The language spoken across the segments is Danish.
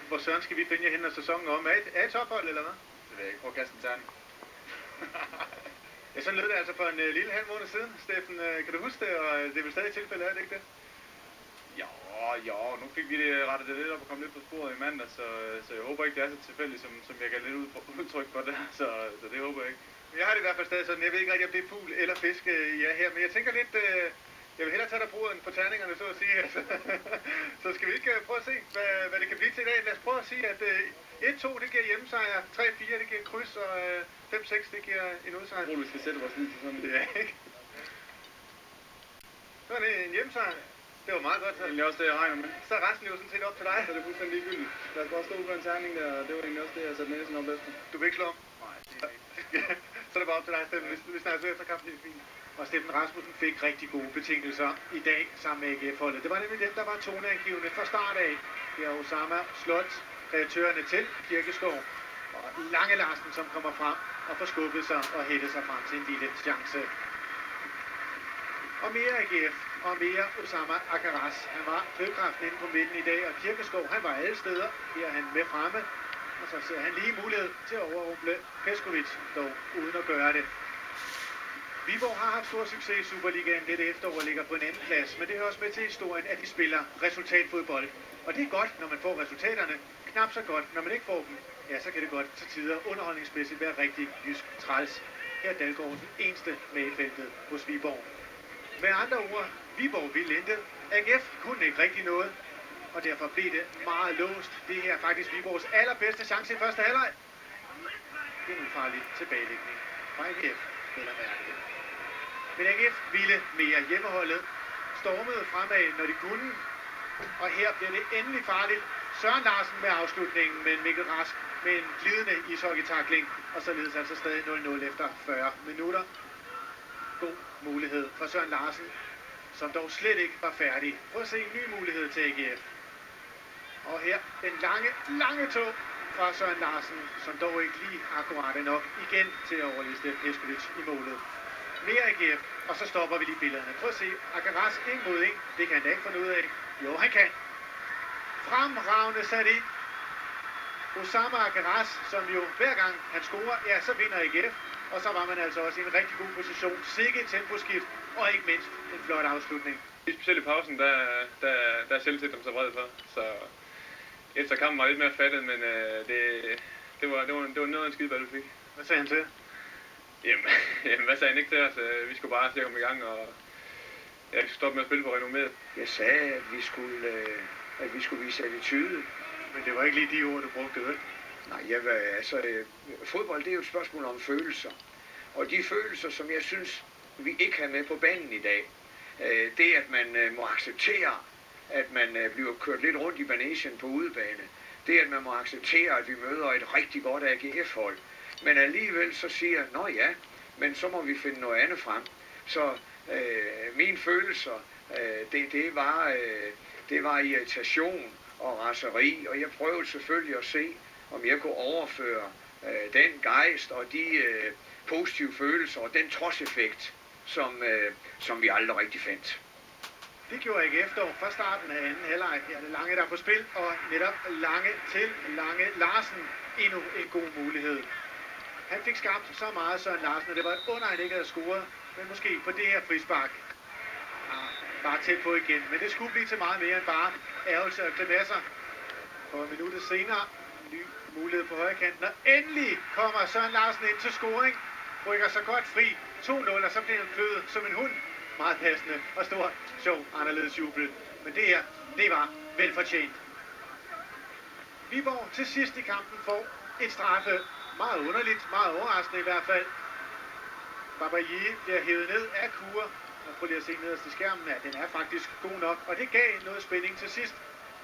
Hvor søren skal vi finde jer hen, når sæsonen om? Er I tophold, eller hvad? Det ved jeg ikke. Prøv at kaste en terning. Ja, sådan lød det altså for en lille halv måned siden, Steffen. Kan du huske det, og det er vel stadig tilfælde, er det ikke det? Jo, nu fik vi det rettet lidt op og kom lidt på sporet i mandag, så jeg håber ikke, det er så tilfældigt, som jeg gav lidt udtryk for det, så det håber jeg ikke. Jeg har det i hvert fald stadig sådan, jeg ved ikke rigtig, om det er fugl eller fisk, ja her, men jeg tænker lidt, jeg vil hellere tage dig bruden på terningerne, så at sige. Altså. Så skal vi ikke prøve at se, hvad det kan blive til i dag. Lad os prøve at sige, at 1-2 det giver hjemmesejr, 3-4 det giver kryds, og 5-6 det giver en udsejr. Jeg tror, vi skal sætte vores lid til sådan det. Ja, ikke? Så er det en hjemmesejr. Det var meget godt. Det er egentlig også det, jeg regner med. Så er resten jo sådan set op til dig. Så er det fuldstændig ligegyldigt. Lad os bare stå på en terning der, og det var egentlig også det, jeg satte næsen op efter. Du vil ikke slå om? Nej, det er ikke. Så er det bare op til dig, Steffen. Vi snakkes ved efter kampen, det er fint. Og Steffen Rasmussen fik rigtig gode betingelser i dag sammen med AGF-holdet. Det var nemlig dem, der var toneangivende fra start af. Det er Osama Slot, kreatørerne til Kirkeskov og Lange Larsen, som kommer frem og får skubbet sig og hættet sig frem til en lille chance. Og mere AGF og mere Osama Akaras. Han var drivkraften inde på midten i dag, og Kirkeskov, han var alle steder. Her er han med fremme, og så ser han lige mulighed til at overrumple Peskovic, dog uden at gøre det. Viborg har haft stor succes i Superligaen dette efterår og ligger på en anden plads, men det hører også med til historien, at de spiller resultatfodbold. Og det er godt, når man får resultaterne. Knap så godt, når man ikke får dem. Ja, så kan det godt til tider underholdningsmæssigt være rigtig jysk træls. Her er Dalgaard den eneste med i feltet hos Viborg. Med andre ord, Viborg ville intet. AGF kunne ikke rigtig noget, og derfor blev det meget låst. Det her er faktisk Viborgs allerbedste chance i første halvleg. Det er en farlig tilbagelægning fra AGF, eller mærke. Men AGF ville mere. Hjemmeholdet stormede fremad, når de kunne, og her bliver det endelig farligt. Søren Larsen med afslutningen, men Mikkel Rask med en glidende ishockey-tackling, og således altså stadig 0-0 efter 40 minutter. God mulighed for Søren Larsen, som dog slet ikke var færdig. Prøv at se en ny mulighed til AGF. Og her den lange tog fra Søren Larsen, som dog ikke lige akkurat er nok igen til at overliste Peskovic i målet. Mere AGF, og så stopper vi lige billederne. Prøv at se, Akaras 1 mod 1, det kan han da ikke finde ud af. Jo, han kan. Fremragende sat ind. Osama Akaras, som jo hver gang han scorer, ja, så vinder AGF. Og så var man altså også i en rigtig god position. Sikke temposkift, og ikke mindst en flot afslutning. Specielt i pausen, der er selvtid dem så vred for. Så efter kampen var lidt mere fattet, men det var noget af en skideball, vi fik. Hvad sagde han til? Jamen, hvad sagde han ikke til os? Vi skulle bare se ham i gang, og ja, vi skulle stoppe med at spille på renomméet. Jeg sagde, at vi skulle vise attitude. Men det var ikke lige de ord, du brugte, vel? Nej, fodbold det er jo et spørgsmål om følelser. Og de følelser, som jeg synes, vi ikke har med på banen i dag, det at man må acceptere, at man bliver kørt lidt rundt i manegen på udebane. Det at man må acceptere, at vi møder et rigtig godt AGF-hold. Men alligevel så siger jeg, nå ja, men så må vi finde noget andet frem. Så mine følelser, det var irritation og raseri, og jeg prøvede selvfølgelig at se, om jeg kunne overføre den gejst og de positive følelser og den trodseffekt, som vi aldrig rigtig fandt. Det gjorde AGF dog fra starten af anden halvleg. Her er det Lange, der er på spil, og netop Lange til Lange Larsen. Endnu en god mulighed. Han fik skabt så meget, Søren Larsen, og det var et under, han ikke havde scoret, men måske på det her frispark. Bare tæt på igen, men det skulle blive til meget mere end bare ærgelse og grimasser. Og en minut senere, ny mulighed på højre kanten, og endelig kommer Søren Larsen ind til scoring. Rykker så godt fri, 2-0, og så bliver han kløet som en hund. Meget passende og stor, sjov, anderledes jubel. Men det her, det var velfortjent. Viborg til sidst i kampen får et straffe. Meget underligt, meget overraskende i hvert fald. Babaji bliver hævet ned af Kure. Og prøv lige at se nederst i skærmen, at den er faktisk god nok. Og det gav noget spænding til sidst.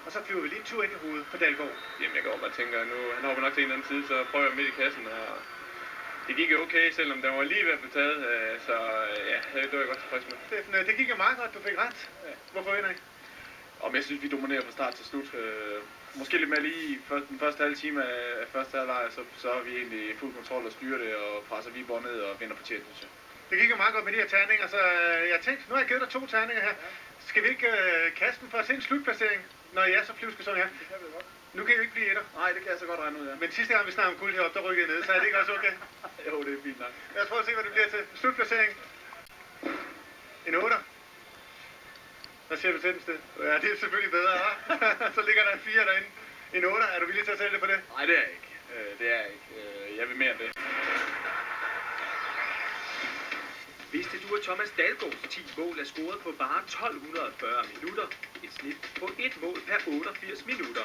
Og så flyver vi lige en tur ind i hovedet på Dalgaard. Jamen jeg går bare tænker, at nu han hopper nok til en eller anden side, så prøver jeg midt i kassen. Og det gik okay, selvom den var lige ved at blive taget. Så ja, det var jeg godt tilfreds med. Steffen, det gik jo meget godt, du fik ret. Ja. Hvorfor vinder I? Og jeg synes, vi dominerer fra start til slut. Måske lidt mere lige den første halve time af første halvleg, så er vi egentlig i fuld kontrol og styrer det og presser Viborg ned og vinder på tjejen, synes jeg. Det gik jo meget godt med de her terninger, så jeg tænkte, nu har jeg givet dig 2 terninger her. Skal vi ikke kaste dem for at se en slutplacering, når I er så flyvske som jeg? Nu kan I jo ikke blive etter. Nej, det kan jeg så godt regne ud, ja. Men sidste gang vi snakkede om guld heroppe, der rykkede jeg ned, så er det ikke også okay? Jo, det er fint nok. Lad os prøve at se, hvad det bliver til. Slutplacering. En 8. Hvad siger du til den, Sted? Ja, det er selvfølgelig bedre, hva'? Så ligger der en 4 derinde. En 8. Er du villig til at sælge det på det? Nej, det er jeg ikke. Det er jeg ikke. Jeg vil mere end det. Vidste du, at Thomas Dahlgaards 10 mål er scoret på bare 1240 minutter? Et snit på 1 mål per 88 minutter.